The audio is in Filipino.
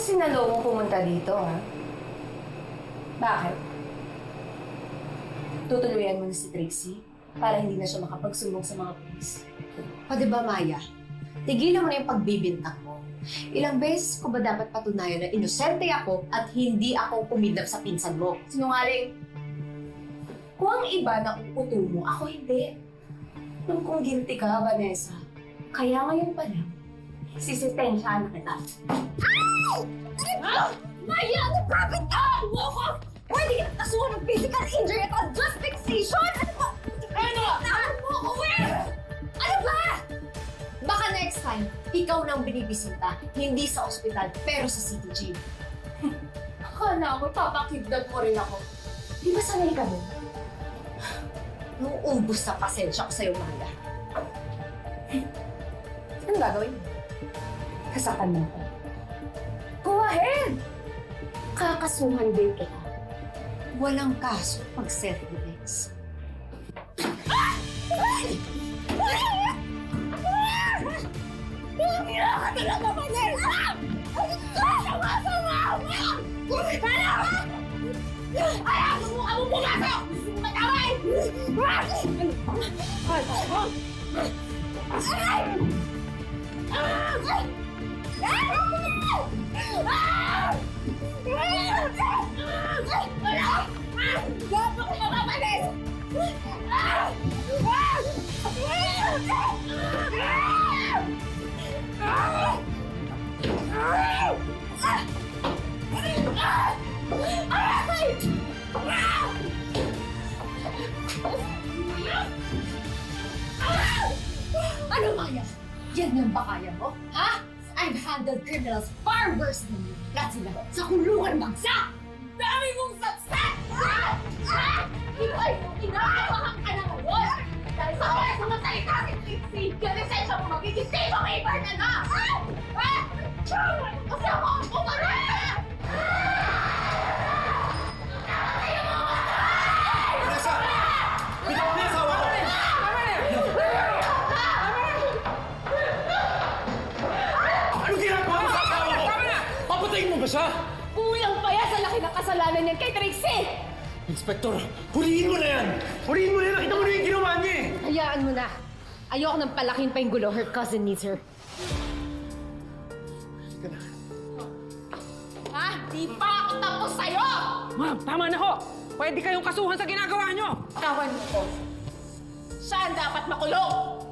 sinalo mo pumunta dito, ha? Bakit? Tutuluyan mo na si Trixie para hindi na siya makapagsumbong sa mga pulis. O diba, Maya? Tigilan mo na yung pagbibintang mo. Ilang beses ko ba dapat patunayan na inosente ako at hindi ako kumidnap sa pinsan mo? Sinungaling! Kung ang iba na uuto mo, ako hindi. Nung kung guilty ka, Vanessa, kaya ngayon pa lang, sisistensyahan na kita. Maya, ano profit ka? Mo! Pwede kita kasuhan ng physical injury at unjust fixation? Ano ba? Ano? Nahan mo ako, Ano ba? Baka next time, ikaw nang binibisita, hindi sa ospital, pero sa city gym. Akala ko, papakidnap mo rin ako. Di ba sanay ka doon? Nauubos na pasensya ko sa'yo, Maya. Anong gagawin mo? Kasakan mo ako. Go ahead! Kakasuhan din kita. Walang kaso pag self-defense. Tumira ka talaga, Vanessa! Sama-sama ako! Ayaw! Subukan mo pumasok! Gusto mo mataway! Ano, Maya? Yan yung ba kaya mo? Ha? I've handled criminals far worse than you. Lahat sila sa kulungan bagsak! Dami mong saksak! Ikaw yung kinakabahan ka na ngayon! Dahil sa oras na masalita si Trixie, lisensya mo magiging table waiver na na! Kasi ako ang pumarap! Vanessa! Bitawan mo yung asawa ko! Anong ginagawa mo sa asawa ko? Papatayin mo ba siya? Kulang pa yan sa laki ng kasalanan niyan kay Trixie! Inspektor, huliin mo na yan! Huliin mo na yan! Nakita mo na yung ginawa niya eh! Hayaan mo na. Ayoko nang palakin pa yung gulo. Her cousin needs her. Ha? Di pa ako tapos sa'yo! Ma'am, tama na ho! Pwede kayong kasuhan sa ginagawa nyo! Kawan mo ko. Saan dapat makulong?